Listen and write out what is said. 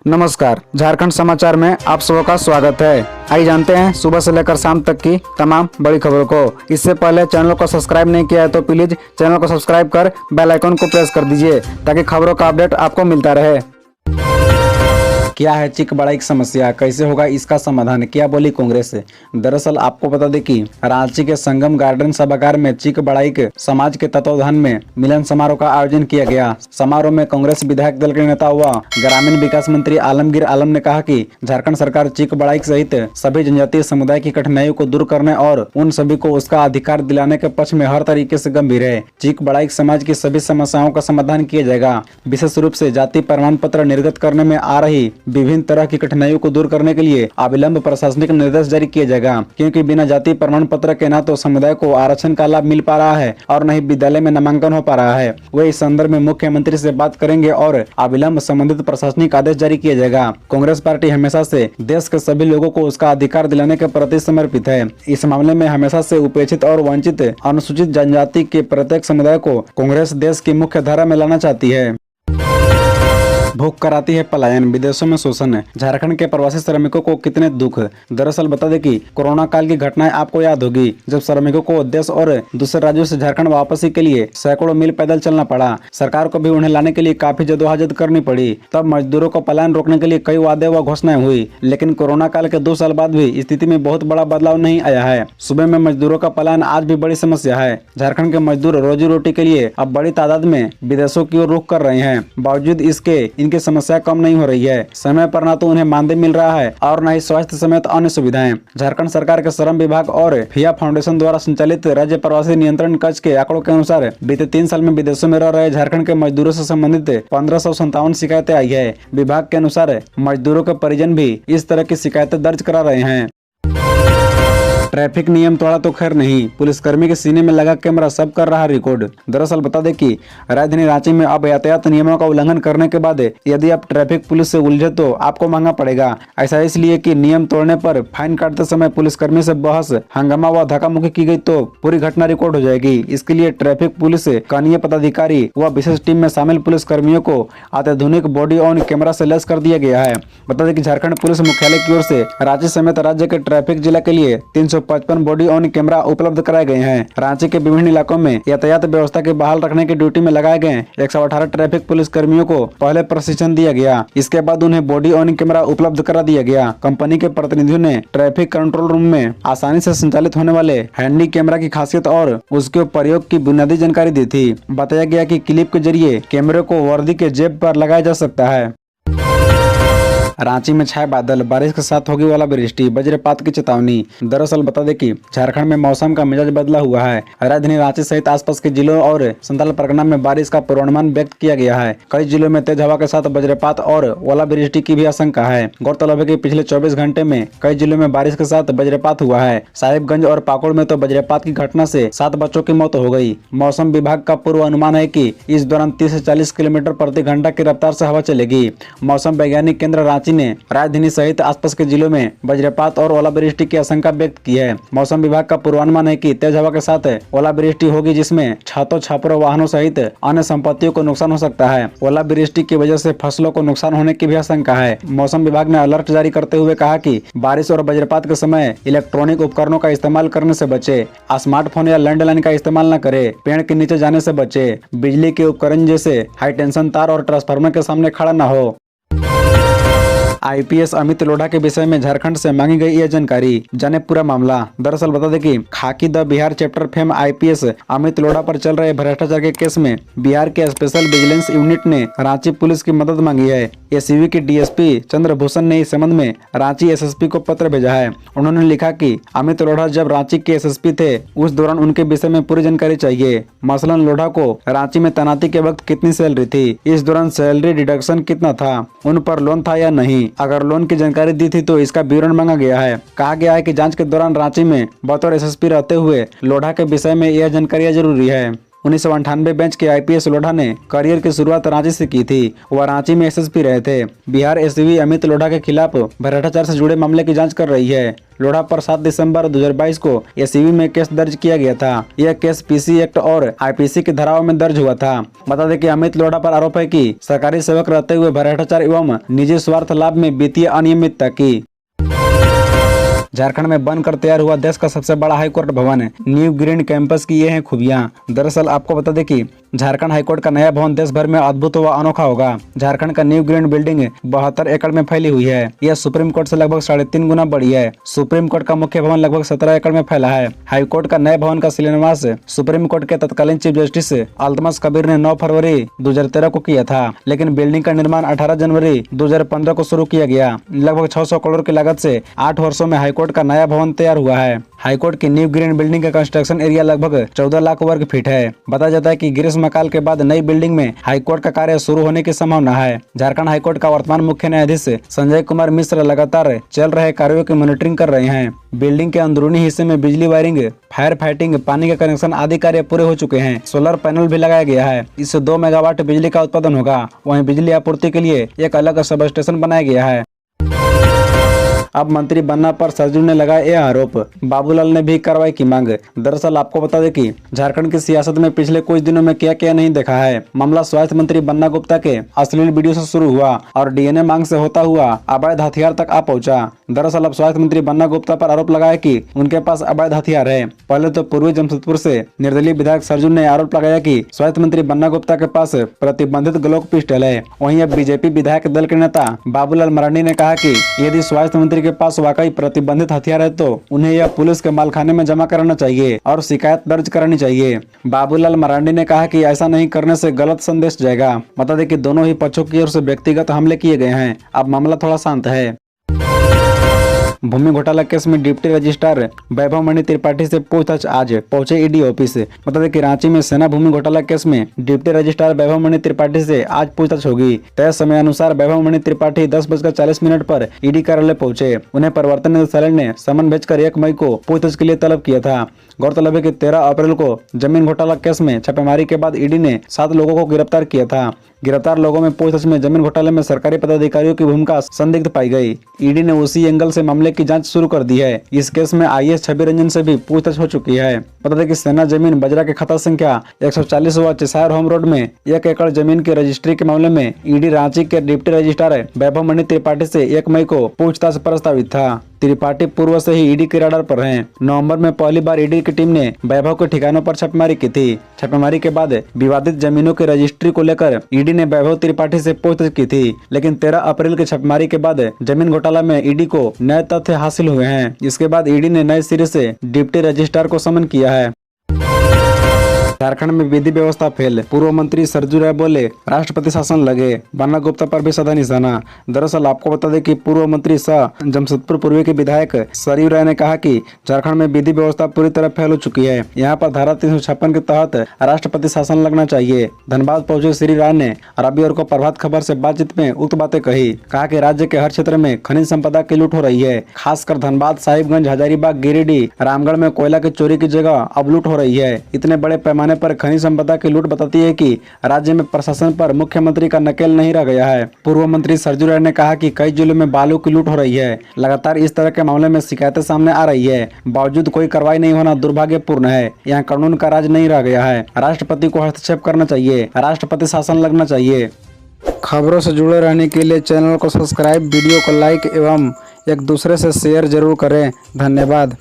नमस्कार, झारखंड समाचार में आप सबका स्वागत है। आइए जानते हैं सुबह से लेकर शाम तक की तमाम बड़ी खबरों को। इससे पहले चैनल को सब्सक्राइब नहीं किया है तो प्लीज चैनल को सब्सक्राइब कर बेल आइकन को प्रेस कर दीजिए ताकि खबरों का अपडेट आपको मिलता रहे। क्या है चिक बड़ाई की समस्या, कैसे होगा इसका समाधान, क्या बोली कांग्रेस। दरअसल आपको बता दें कि रांची के संगम गार्डन सभागार में चिक बड़ाई के समाज के तत्वावधान में मिलन समारोह का आयोजन किया गया। समारोह में कांग्रेस विधायक दल के नेता व ग्रामीण विकास मंत्री आलमगीर आलम ने कहा कि झारखंड सरकार चिक बड़ाई सहित सभी जनजातीय समुदाय की कठिनाइयों को दूर करने और उन सभी को उसका अधिकार दिलाने के पक्ष में हर तरीके से गंभीर है। चिक बड़ाई समाज की सभी समस्याओं का समाधान किया जाएगा। विशेष रूप से जाति प्रमाण पत्र निर्गत करने में आ रही विभिन्न तरह की कठिनाइयों को दूर करने के लिए अविलंब प्रशासनिक निर्देश जारी किया जाएगा, क्योंकि बिना जाति प्रमाण पत्र के न तो समुदाय को आरक्षण का लाभ मिल पा रहा है और न ही विद्यालय में नामांकन हो पा रहा है। वे इस संदर्भ में मुख्यमंत्री से बात करेंगे और अविलंब संबंधित प्रशासनिक आदेश जारी किया जाएगा। कांग्रेस पार्टी हमेशा से देश के सभी लोगों को उसका अधिकार दिलाने के प्रति समर्पित है। इस मामले में हमेशा से उपेक्षित और वंचित अनुसूचित जनजाति के प्रत्येक समुदाय को कांग्रेस देश की मुख्य धारा में लाना चाहती है। भूख कराती है पलायन, विदेशों में शोषण, झारखंड के प्रवासी श्रमिकों को कितने दुख। दरअसल बता दें कि कोरोना काल की घटनाएं आपको याद होगी, जब श्रमिकों को देश और दूसरे राज्यों से झारखंड वापसी के लिए सैकड़ों मील पैदल चलना पड़ा। सरकार को भी उन्हें लाने के लिए काफी जद्दोजहद करनी पड़ी। तब मजदूरों को पलायन रोकने के लिए कई वादे व घोषणाएं हुई, लेकिन कोरोना काल के 2 साल बाद भी स्थिति में बहुत बड़ा बदलाव नहीं आया है। सुबह में मजदूरों का पलायन आज भी बड़ी समस्या है। झारखंड के मजदूर रोजी रोटी के लिए अब बड़ी तादाद में विदेशों की ओर रुख कर रहे हैं। बावजूद इसके इनकी समस्या कम नहीं हो रही है। समय पर न तो उन्हें मानदेय मिल रहा है और न ही स्वास्थ्य समेत अन्य सुविधाएं। झारखंड सरकार के श्रम विभाग और फिया फाउंडेशन द्वारा संचालित राज्य प्रवासी नियंत्रण कक्ष के आंकड़ों के अनुसार बीते 3 साल में विदेशों में रह रहे झारखंड के मजदूरों से संबंधित 1557 शिकायतें आई है। विभाग के अनुसार मजदूरों के परिजन भी इस तरह की शिकायतें दर्ज करा रहे हैं। ट्रैफिक नियम तोड़ा तो खैर नहीं, पुलिसकर्मी के सीने में लगा कैमरा सब कर रहा रिकॉर्ड। दरअसल बता दें कि राजधानी रांची में अब यातायात नियमों का उल्लंघन करने के बाद यदि आप ट्रैफिक पुलिस से उलझे तो आपको महंगा पड़ेगा। ऐसा इसलिए कि नियम तोड़ने पर फाइन काटते समय पुलिसकर्मी से बहस, हंगामा व धक्का-मुक्की की गई तो पूरी घटना रिकॉर्ड हो जाएगी। इसके लिए ट्रैफिक पुलिस कनीय पदाधिकारी व विशेष टीम में शामिल पुलिसकर्मियों को अत्याधुनिक बॉडी ऑन कैमरा से लैस कर दिया गया है। बता दें कि झारखंड पुलिस मुख्यालय की ओर से रांची समेत राज्य के ट्रैफिक जिला के लिए 355 बॉडी ऑन कैमरा उपलब्ध कराए गए हैं। रांची के विभिन्न इलाकों में यातायात व्यवस्था के बहाल रखने की ड्यूटी में लगाए गए 118 ट्रैफिक पुलिस कर्मियों को पहले प्रशिक्षण दिया गया। इसके बाद उन्हें बॉडी ऑन कैमरा उपलब्ध करा दिया गया। कंपनी के प्रतिनिधियों ने ट्रैफिक कंट्रोल रूम में आसानी से संचालित होने वाले हैंडी कैमरा की खासियत और उसके प्रयोग की बुनियादी जानकारी दी थी। बताया गया कि क्लिप के जरिए कैमरे को वर्दी के जेब पर लगाया जा सकता है। रांची में छाए बादल, बारिश के साथ होगी ओलावृष्टि, वज्रपात की चेतावनी। दरअसल बता दें कि झारखंड में मौसम का मिजाज बदला हुआ है। राजधानी रांची सहित आसपास के जिलों और संथाल परगना में बारिश का पूर्वानुमान व्यक्त किया गया है। कई जिलों में तेज हवा के साथ वज्रपात और ओलावृष्टि की भी आशंका है। गौरतलब है कि पिछले 24 घंटे में कई जिलों में बारिश के साथ वज्रपात हुआ है। साहिबगंज और पाकुड़ में तो वज्रपात की घटना से 7 बच्चों की मौत हो गई। मौसम विभाग का पूर्वानुमान है कि इस दौरान 30 से 40 किलोमीटर प्रति घंटा की रफ्तार से हवा चलेगी। मौसम वैज्ञानिक केंद्र रांची ने राजधानी सहित आसपास के जिलों में वज्रपात और ओलावृष्टि की आशंका व्यक्त की है। मौसम विभाग का पूर्वानुमान है कि तेज हवा के साथ ओलावृष्टि होगी, जिसमें छतों, छापरों, वाहनों सहित अन्य संपत्तियों को नुकसान हो सकता है। ओलावृष्टि की वजह से फसलों को नुकसान होने की भी आशंका है। मौसम विभाग ने अलर्ट जारी करते हुए कहा कि बारिश और वज्रपात के समय इलेक्ट्रॉनिक उपकरणों का इस्तेमाल करने से बचे, स्मार्टफोन या लैंडलाइन का इस्तेमाल न करे, पेड़ के नीचे जाने से बचे, बिजली के उपकरण जैसे हाई टेंशन तार और ट्रांसफार्मर के सामने खड़ा न हो। आईपीएस अमित लोढ़ा के विषय में झारखंड से मांगी गई यह जानकारी, जाने पूरा मामला। दरअसल बता दें कि खाकी the Bihar chapter fame IPS Amit Lodha पर चल रहे भ्रष्टाचार के केस में बिहार के स्पेशल विजिलेंस यूनिट ने रांची पुलिस की मदद मांगी है। एसीबी के डीएसपी चंद्रभूषण ने इस संबंध में रांची एसएसपी को पत्र भेजा है। उन्होंने लिखा कि अमित लोढ़ा जब रांची के एसएसपी थे उस दौरान उनके विषय में पूरी जानकारी चाहिए। मसलन लोढ़ा को रांची में तैनाती के वक्त कितनी सैलरी थी, इस दौरान सैलरी डिडक्शन कितना था, उन पर लोन था या नहीं, अगर लोन की जानकारी दी थी तो इसका विवरण मांगा गया है। कहा गया है कि जांच के दौरान रांची में बतौर एसएसपी रहते हुए लोढ़ा के विषय में यह जानकारी जरूरी है। 1998 बैच के IPS लोढ़ा ने करियर की शुरुआत रांची से की थी। वह रांची में SSP रहे थे। बिहार SCB अमित लोढ़ा के खिलाफ भ्रष्टाचार से जुड़े मामले की जांच कर रही है। लोढ़ा पर 7 दिसंबर 2022 को SCB में केस दर्ज किया गया था। यह केस PC एक्ट और IPC की धाराओं में दर्ज हुआ था। बता दें कि अमित लोढ़ा पर आरोप है कि सरकारी सेवक रहते हुए भ्रष्टाचार एवं निजी स्वार्थ लाभ में वित्तीय अनियमितता की। झारखंड में बनकर तैयार हुआ देश का सबसे बड़ा हाईकोर्ट भवन न्यू ग्रीन कैंपस की ये हैं खूबियां। दरअसल आपको बता दें कि झारखंड हाईकोर्ट का नया भवन देश भर में अद्भुत व अनोखा होगा। झारखंड का न्यू ग्रीन बिल्डिंग 72 एकड़ में फैली हुई है। यह सुप्रीम कोर्ट से लगभग 3.5 गुना बड़ी है। सुप्रीम कोर्ट का मुख्य भवन लगभग 17 एकड़ में फैला है। हाईकोर्ट का नए भवन का शिलान्यास सुप्रीम कोर्ट के तत्कालीन चीफ जस्टिस अल्तमश कबीर ने 9 फरवरी 2013 को किया था, लेकिन बिल्डिंग का निर्माण 18 जनवरी 2015 को शुरू किया गया। लगभग 600 करोड़ की लागत से 8 वर्षों में हाईकोर्ट का नया भवन तैयार हुआ है। हाईकोर्ट की न्यू ग्रीन बिल्डिंग का कंस्ट्रक्शन एरिया लगभग 14 लाख वर्ग फीट है। बताया जाता है कि ग्रीष्मकाल के बाद नई बिल्डिंग में हाईकोर्ट का कार्य शुरू होने की संभावना है। झारखंड हाईकोर्ट का वर्तमान मुख्य न्यायाधीश संजय कुमार मिश्र लगातार चल रहे कार्यों की मॉनिटरिंग कर रहे हैं। बिल्डिंग के अंदरूनी हिस्से में बिजली वायरिंग, फायर फाइटिंग, पानी के कनेक्शन आदि कार्य पूरे हो चुके हैं। सोलर पैनल भी लगाया गया है। इससे 2 मेगावाट बिजली का उत्पादन होगा। वहीं बिजली आपूर्ति के लिए एक अलग सब स्टेशन बनाया गया है। अब मंत्री बनना पर सरजू ने लगाया यह आरोप। बाबूलाल ने भी कार्रवाई की मांग। दरअसल आपको बता दें कि झारखंड की सियासत में पिछले कुछ दिनों में क्या क्या नहीं देखा है। मामला स्वास्थ्य मंत्री बन्ना गुप्ता के अश्लील वीडियो से शुरू हुआ और DNA मांग से होता हुआ अवैध हथियार तक आ पहुंचा। दरअसल अब स्वास्थ्य मंत्री बन्ना गुप्ता पर आरोप लगाया कि उनके पास अवैध हथियार है। पहले तो पूर्वी जमशेदपुर से निर्दलीय विधायक सरजू ने आरोप लगाया कि स्वास्थ्य मंत्री बन्ना गुप्ता के पास प्रतिबंधित ग्लोक पिस्टल है। वहीं अब BJP विधायक दल के नेता बाबूलाल मरांडी ने कहा कि यदि स्वास्थ्य मंत्री के पास वाकई प्रतिबंधित हथियार है तो उन्हें यह पुलिस के मालखाने में जमा कराना चाहिए और शिकायत दर्ज करानी चाहिए। बाबूलाल मरांडी ने कहा कि ऐसा नहीं करने से गलत संदेश जाएगा। बता दें कि दोनों ही पक्षों की ओर से व्यक्तिगत हमले किए गए हैं। अब मामला थोड़ा शांत है। भूमि घोटाला केस में डिप्टी रजिस्ट्रार वैभव मणि त्रिपाठी से पूछताछ आज पहुंचे ED ऑफिस। बता दें कि रांची में सेना भूमि घोटाला केस में डिप्टी रजिस्ट्रार वैभव मणि त्रिपाठी से आज पूछताछ होगी। तय समय अनुसार वैभव मणि त्रिपाठी 10:40 पर ED कार्यालय पहुंचे। उन्हें प्रवर्तन निदेशालय ने समन भेजकर 1 मई को पूछताछ के लिए तलब किया था। गौरतलब है कि 13 अप्रैल को जमीन घोटाला केस में छापेमारी के बाद ED ने 7 लोगों को गिरफ्तार किया था। गिरफ्तार लोगों में पूछताछ में जमीन घोटाले में सरकारी पदाधिकारियों की भूमिका संदिग्ध पाई गई। ED ने उसी एंगल से मामले की जांच शुरू कर दी है। इस केस में IAS छवि रंजन से भी पूछताछ हो चुकी है। बता दें कि सेना जमीन बजरा के खाता संख्या 140 व चेसायर होम रोड में 1 एकड़ जमीन की रजिस्ट्री के मामले में ED रांची के डिप्टी रजिस्ट्रार वैभव मणि त्रिपाठी से 1 मई को पूछताछ प्रस्तावित था। त्रिपाठी पूर्व से ही ED के राडार पर हैं। नवंबर में पहली बार ED की टीम ने वैभव के ठिकानों पर छापेमारी की थी। छापेमारी के बाद विवादित जमीनों की रजिस्ट्री को लेकर ED ने वैभव त्रिपाठी से पूछताछ की थी, लेकिन 13 अप्रैल की छापेमारी के बाद जमीन घोटाला में ED को नए तथ्य हासिल हुए हैं। इसके बाद ED ने नए सिरे से डिप्टी रजिस्ट्रार को समन किया है। झारखंड में विधि व्यवस्था फेल, पूर्व मंत्री सरजू राय बोले राष्ट्रपति शासन लगे, बन्ना गुप्ता पर भी सदा निशाना। दरअसल आपको बता दें कि पूर्व मंत्री सह जमशेदपुर पूर्वी के विधायक सरयू राय ने कहा कि झारखंड में विधि व्यवस्था पूरी तरह फेल हो चुकी है। यहाँ पर धारा 356 के तहत राष्ट्रपति शासन लगना चाहिए। धनबाद पहुंचे श्री राय ने रविवार को प्रभात खबर से बातचीत में उक्त बातें कही। कहा कि राज्य के हर क्षेत्र में खनिज संपदा की लूट हो रही है। खासकर धनबाद, साहिबगंज, हजारीबाग, गिरिडीह, रामगढ़ में कोयला की चोरी की जगह अब लूट हो रही है। इतने बड़े पैमाने पर खनिज संपदा की लूट बताती है कि राज्य में प्रशासन पर मुख्यमंत्री का नकेल नहीं रह गया है। पूर्व मंत्री सरजू राय ने कहा कि कई जिलों में बालू की लूट हो रही है। लगातार इस तरह के मामले में शिकायतें सामने आ रही है, बावजूद कोई कार्रवाई नहीं होना दुर्भाग्यपूर्ण है। यहाँ कानून का राज नहीं रह गया है। राष्ट्रपति को हस्तक्षेप करना चाहिए, राष्ट्रपति शासन लगना चाहिए। खबरों से जुड़े रहने के लिए चैनल को सब्सक्राइब, वीडियो को लाइक एवं एक दूसरे से शेयर जरूर करें। धन्यवाद।